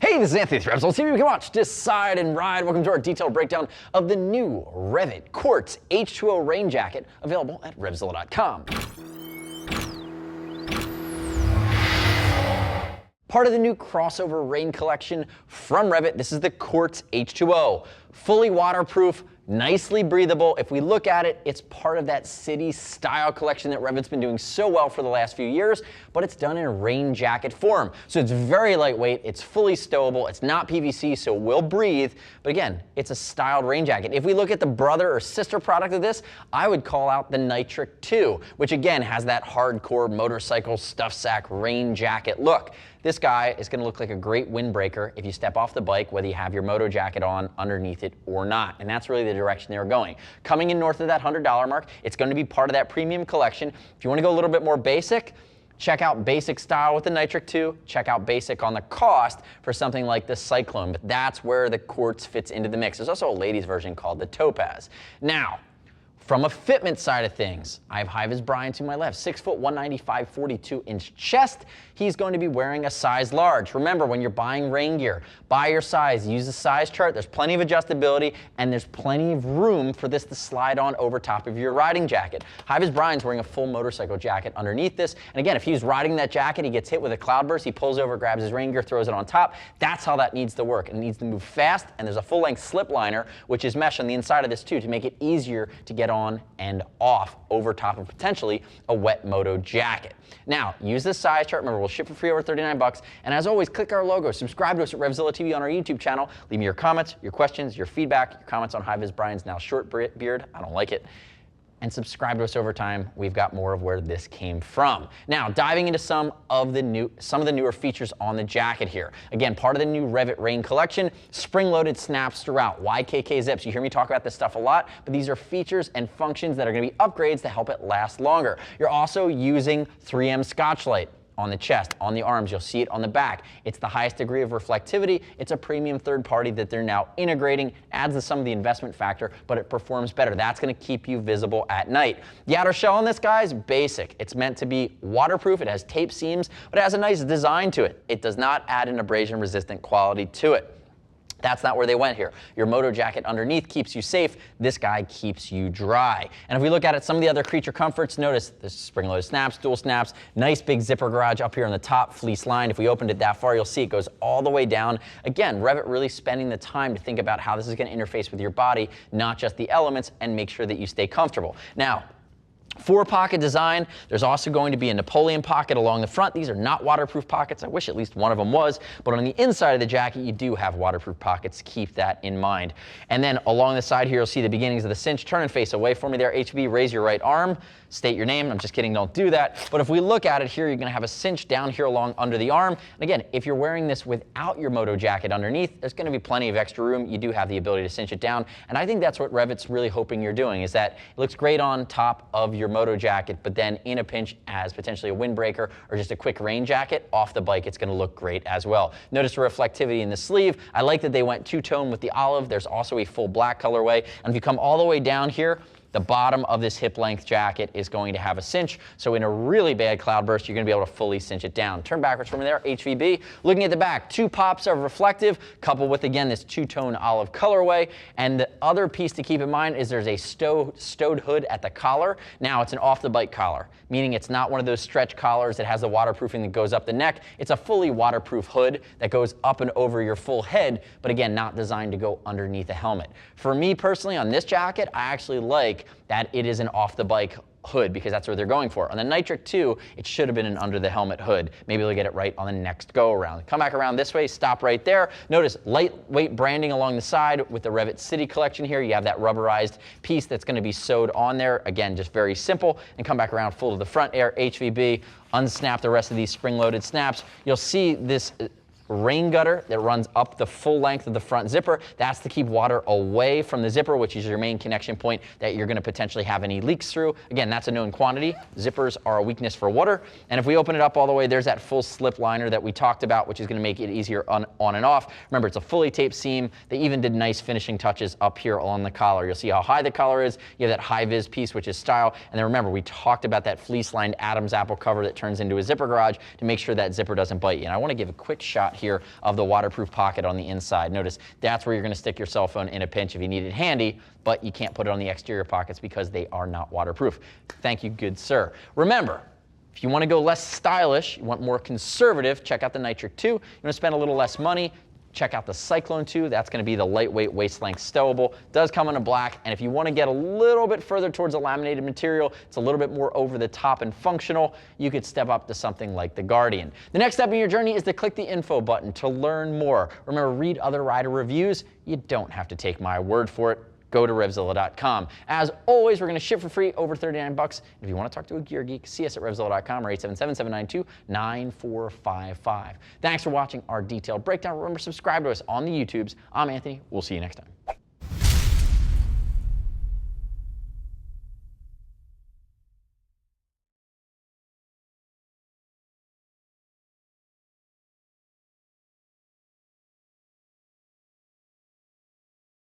Hey, this is Anthony with RevZilla TV. We can watch, decide, and ride. Welcome to our detailed breakdown of the new REV'IT Quartz H2O Rain Jacket, available at RevZilla.com. Part of the new crossover rain collection from REV'IT, this is the Quartz H2O. Fully waterproof, nicely breathable. If we look at it, it's part of that city style collection that REV'IT's been doing so well for the last few years, but it's done in a rain jacket form. So it's very lightweight, it's fully stowable, it's not PVC, so it will breathe, but again, it's a styled rain jacket. If we look at the brother or sister product of this, I would call out the Nitric 2, which again has that hardcore motorcycle stuff sack rain jacket look. This guy is going to look like a great windbreaker if you step off the bike, whether you have your moto jacket on underneath it or not. And that's really the direction they were going. Coming in north of that $100 mark, it's going to be part of that premium collection. If you want to go a little bit more basic, check out basic style with the Nitric 2. Check out basic on the cost for something like the Cyclone. But that's where the Quartz fits into the mix. There's also a ladies version called the Topaz. Now, from a fitment side of things, I have High-Vis Brian to my left, 6 foot, 195, 42-inch chest. He's going to be wearing a size large. Remember, when you're buying rain gear, buy your size, use the size chart. There's plenty of adjustability, and there's plenty of room for this to slide on over top of your riding jacket. High-Vis Brian's wearing a full motorcycle jacket underneath this. And again, if he's riding that jacket, he gets hit with a cloudburst, he pulls over, grabs his rain gear, throws it on top. That's how that needs to work. It needs to move fast, and there's a full-length slip liner, which is mesh on the inside of this too, to make it easier to get on and off over top of potentially a wet moto jacket. Now, use this size chart. Remember, we'll ship for free over 39 bucks. And as always, click our logo. Subscribe to us at RevZilla TV on our YouTube channel. Leave me your comments, your questions, your feedback, your comments on High-Vis Brian's now short beard. I don't like it. And subscribe to us over time. We've got more of where this came from. Now, diving into some of the newer features on the jacket here. Again, part of the new REV'IT Rain collection, spring-loaded snaps throughout, YKK zips. You hear me talk about this stuff a lot, but these are features and functions that are going to be upgrades to help it last longer. You're also using 3M Scotchlite on the chest, on the arms. You'll see it on the back. It's the highest degree of reflectivity. It's a premium third party that they're now integrating, adds to some of the investment factor, but it performs better. That's going to keep you visible at night. The outer shell on this, guys, basic. It's meant to be waterproof. It has tape seams, but it has a nice design to it. It does not add an abrasion resistant quality to it. That's not where they went here. Your moto jacket underneath keeps you safe. This guy keeps you dry. And if we look at it, some of the other creature comforts, notice the spring-loaded snaps, dual snaps, nice big zipper garage up here on the top, fleece lined. If we opened it that far, you'll see it goes all the way down. Again, REV'IT really spending the time to think about how this is going to interface with your body, not just the elements, and make sure that you stay comfortable. Now, 4-pocket design. There's also going to be a Napoleon pocket along the front. These are not waterproof pockets. I wish at least one of them was, but on the inside of the jacket, you do have waterproof pockets. Keep that in mind. And then along the side here, you'll see the beginnings of the cinch. Turn and face away for me there, HB. Raise your right arm. State your name. I'm just kidding, don't do that. But if we look at it here, you're gonna have a cinch down here along under the arm. And again, if you're wearing this without your moto jacket underneath, there's gonna be plenty of extra room. You do have the ability to cinch it down. And I think that's what REV'IT's really hoping you're doing, is that it looks great on top of your moto jacket, but then in a pinch as potentially a windbreaker or just a quick rain jacket, off the bike, it's gonna look great as well. Notice the reflectivity in the sleeve. I like that they went two-tone with the olive. There's also a full black colorway. And if you come all the way down here, the bottom of this hip-length jacket is going to have a cinch, so in a really bad cloudburst, you're going to be able to fully cinch it down. Turn backwards from there, HVB. Looking at the back, 2 pops of reflective, coupled with, again, this two-tone olive colorway. And the other piece to keep in mind is there's a stowed hood at the collar. Now, it's an off-the-bike collar, meaning it's not one of those stretch collars that has the waterproofing that goes up the neck. It's a fully waterproof hood that goes up and over your full head, but again, not designed to go underneath a helmet. For me personally, on this jacket, I actually like that it is an off-the-bike hood, because that's what they're going for. On the Nitric 2, it should have been an under-the-helmet hood. Maybe they'll get it right on the next go-around. Come back around this way, stop right there. Notice lightweight branding along the side with the REV'IT City collection here. You have that rubberized piece that's going to be sewed on there. Again, just very simple. And come back around full to the front air, HVB. Unsnap the rest of these spring-loaded snaps. You'll see this rain gutter that runs up the full length of the front zipper. That's to keep water away from the zipper, which is your main connection point that you're going to potentially have any leaks through. Again, that's a known quantity. Zippers are a weakness for water. And if we open it up all the way, there's that full slip liner that we talked about, which is going to make it easier on and off. Remember, it's a fully taped seam. They even did nice finishing touches up here along the collar. You'll see how high the collar is. You have that high-vis piece, which is style. And then remember, we talked about that fleece-lined Adam's apple cover that turns into a zipper garage to make sure that zipper doesn't bite you. And I want to give a quick shot here of the waterproof pocket on the inside. Notice that's where you're going to stick your cell phone in a pinch if you need it handy, but you can't put it on the exterior pockets because they are not waterproof. Thank you, good sir. Remember, if you want to go less stylish, you want more conservative, check out the Nitric 2. You want to spend a little less money, check out the Cyclone 2. That's going to be the lightweight waist-length stowable. Does come in a black, and if you want to get a little bit further towards a laminated material, it's a little bit more over the top and functional, you could step up to something like the Guardian. The next step in your journey is to click the info button to learn more. Remember, read other rider reviews. You don't have to take my word for it. Go to RevZilla.com. As always, we're going to ship for free over 39 bucks. If you want to talk to a gear geek, see us at RevZilla.com or 877-792-9455. Thanks for watching our detailed breakdown. Remember, subscribe to us on the YouTubes. I'm Anthony. We'll see you next time.